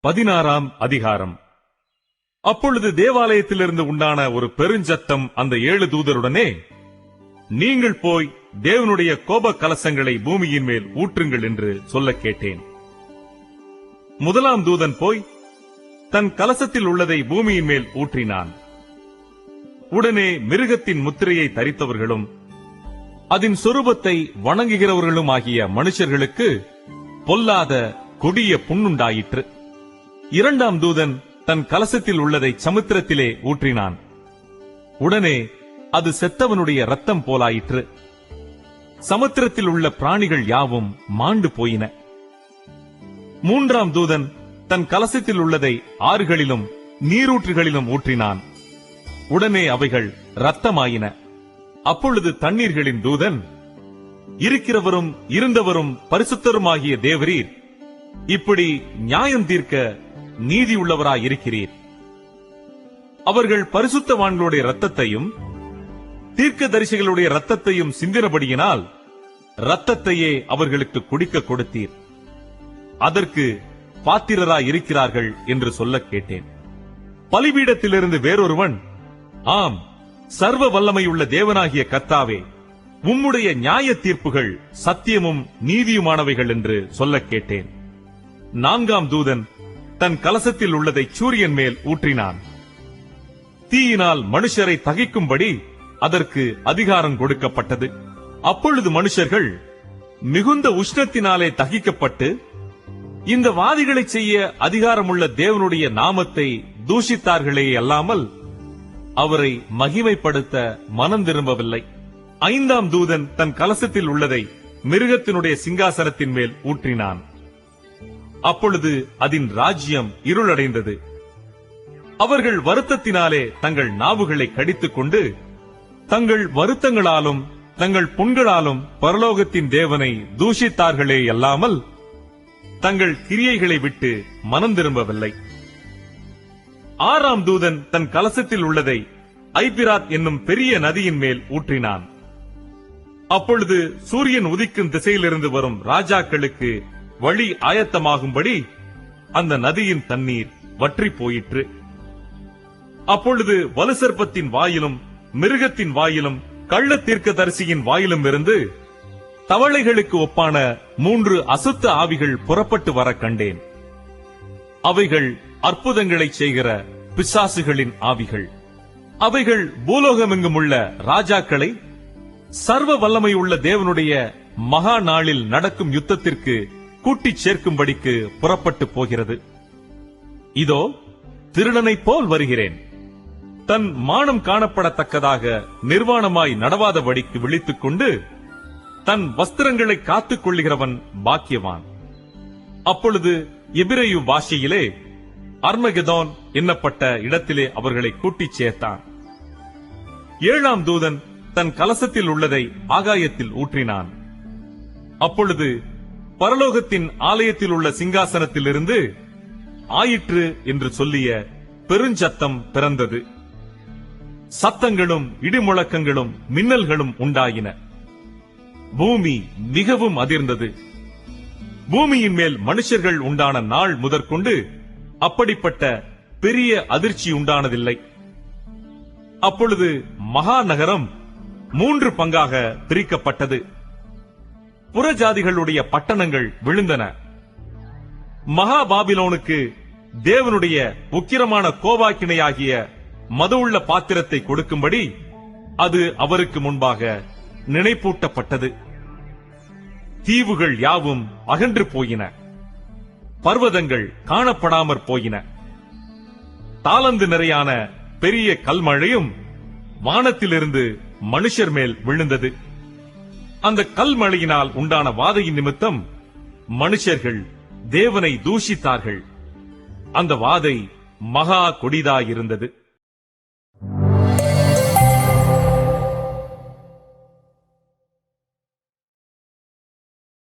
16ஆம் அதிகாரம். அப்பொழுது தேவாலயத்திலிருந்து உண்டான ஒரு பெருஞ்சத்தம் அந்த 7 தூதருடனே, நீங்கள் போய் தேவனுடைய கோப கலசங்களை பூமியின் மேல் ஊற்றுங்கள் என்று சொல்ல கேட்டேன். முதலாம் தூதன் போய் தன் கலசத்தில் உள்ளதை பூமியின் மேல் ஊற்றினான். உடனே மிருகத்தின் முத்திரையை தரித்தவர்களும் அதன் சொரூபத்தை வணங்குகிறவர்களும் ஆகிய மனுஷர்களுக்கு பொல்லாத கொடிய புண்ணுண்டாயிற்று. இரண்டாம் தூதன் தன் கலசத்தில் உள்ளதை சமுத்திரத்திலே ஊற்றினான். உடனே அது செத்தவனுடைய இரத்தம் போலாயிற்று. சமுத்திரத்தில் உள்ள பிராணிகள் யாவும் மாண்டு போயின. மூன்றாம் தூதன் தன் கலசத்தில் உள்ளதை ஆறுகளிலும் நீரூற்றுகளிலும் ஊற்றினான். உடனே அவைகள் இரத்தமாயின. அப்பொழுது தண்ணீர்களின் தூதன், இருக்கிறவரும் இருந்தவரும் பரிசுத்தருமாகிய தேவரீர், இப்படி நியாயம் தீர்க்க நீதி உள்ளவராயிருக்கிறீர். அவர்கள் பரிசுத்தவான்களுடைய இரத்தத்தையும் தீர்க்கதரிசிகளுடைய இரத்தத்தையும் சிந்தினபடியினால் இரத்தத்தையே அவர்களுக்கு குடிக்க கொடுத்தீர். அதற்கு பாத்திரராயிருக்கிறார்கள் என்று சொல்ல கேட்டேன். பலிபீடத்திலிருந்து வேறொருவன், ஆம், சர்வ வல்லமையுள்ள தேவனாகிய கர்த்தாவே, உம்முடைய நியாய தீர்ப்புகள் சத்தியமும் நீதியுமானவைகள் என்று சொல்ல கேட்டேன். நான்காம் தூதன் தன் கலசத்தில் உள்ளதை சூரியன் மேல் ஊற்றினான். தீயினால் மனுஷரை தகிக்கும்படி அதற்கு அதிகாரம் கொடுக்கப்பட்டது. அப்பொழுது மனுஷர்கள் மிகுந்த உஷ்ணத்தினாலே தகிக்கப்பட்டு இந்த வாதிகளை செய்ய அதிகாரமுள்ள தேவனுடைய நாமத்தை தூஷித்தார்களே அல்லாமல் அவரை மகிமைப்படுத்த மனம் திரும்பவில்லை. ஐந்தாம் தூதன் தன் கலசத்தில் உள்ளதை மிருகத்தினுடைய சிங்காசனத்தின் மேல் ஊற்றினான். அப்பொழுது அதன் ராஜ்யம் இருளடைந்தது. அவர்கள் வருத்தத்தினாலே தங்கள் நாவுகளை கடித்துக் கொண்டு தங்கள் வருத்தங்களாலும் தங்கள் புண்களாலும் பரலோகத்தின் தேவனை தூஷித்தார்களே அல்லாமல் தங்கள் கிரியைகளை விட்டு மனம் திரும்பவில்லை. ஆறாம் தூதன் தன் கலசத்தில் உள்ளதை ஐபிராத் என்னும் பெரிய நதியின் மேல் ஊற்றினான். அப்பொழுது சூரியன் உதிக்கும் திசையிலிருந்து வரும் ராஜாக்களுக்கு வழி ஆயத்தமாகும்படி அந்த நதியின் தண்ணீர் வற்றி போயிற்று. அப்பொழுது வலுசர்ப்பத்தின் வாயிலும் மிருகத்தின் வாயிலும் கள்ள தீர்க்கதரிசியின் வாயிலும் இருந்து தவளைகளுக்கு ஒப்பான 3 அசுத்த ஆவிகள் புறப்பட்டு வர கண்டேன். அவைகள் அற்புதங்களை செய்கிற பிசாசுகளின் ஆவிகள். அவைகள் பூலோகமெங்கும் உள்ள ராஜாக்களை சர்வ வல்லமையுள்ள தேவனுடைய மகா நாளில் நடக்கும் யுத்தத்திற்கு கூட்டிச் சேர்க்கும்படிக்கு புறப்பட்டு போகிறது. இதோ திருடனைப் போல் வருகிறேன். தன் மானம் காணப்படத்தக்கதாக நிர்வாணமாய் நடவாதபடிக்கு விழித்துக் கொண்டு தன் வஸ்திரங்களை காத்துக் கொள்ளுகிறவன் பாக்கியவான். அப்பொழுது எபிரேயு பாஷையிலே அர்மகெதோன் என்னப்பட்ட இடத்திலே அவர்களை கூட்டிச் சேர்த்தான். ஏழாம் தூதன் தன் கலசத்தில் உள்ளதை ஆகாயத்தில் ஊற்றினான். அப்பொழுது பரலோகத்தின் ஆலயத்தில் உள்ள சிங்காசனத்திலிருந்து ஆயிற்று என்று சொல்லிய பெருஞ்சத்தம் பிறந்தது. சத்தங்களும் இடிமுழக்கங்களும் மின்னல்களும் உண்டாயின. பூமி மிகவும் அதிர்ந்தது. பூமியின் மேல் மனுஷர்கள் உண்டான நாள் முதற்கொண்டு அப்படிப்பட்ட பெரிய அதிர்ச்சி உண்டானதில்லை. அப்பொழுது மகா நகரம் 3 பங்காக பிரிக்கப்பட்டது. புறஜாதிகளுடைய பட்டணங்கள் விழுந்தன. மகா பாபிலோனுக்கு தேவனுடைய உக்கிரமான கோபாக்கினையாகிய மதுவுள்ள பாத்திரத்தை கொடுக்கும்படி அது அவருக்கு முன்பாக நினைப்பூட்டப்பட்டது. தீவுகள் யாவும் அகன்று போயின. பர்வதங்கள் காணப்படாமற் போயின. தாளந்து நிறையான பெரிய கல்மழையும் வானத்திலிருந்து மனுஷர் மேல் விழுந்தது. அந்த கல்மழையினால் உண்டான வாதையின் நிமித்தம் மனுஷர்கள் தேவனை தூஷித்தார்கள். அந்த வாதை மகா கொடிதாயிருந்தது.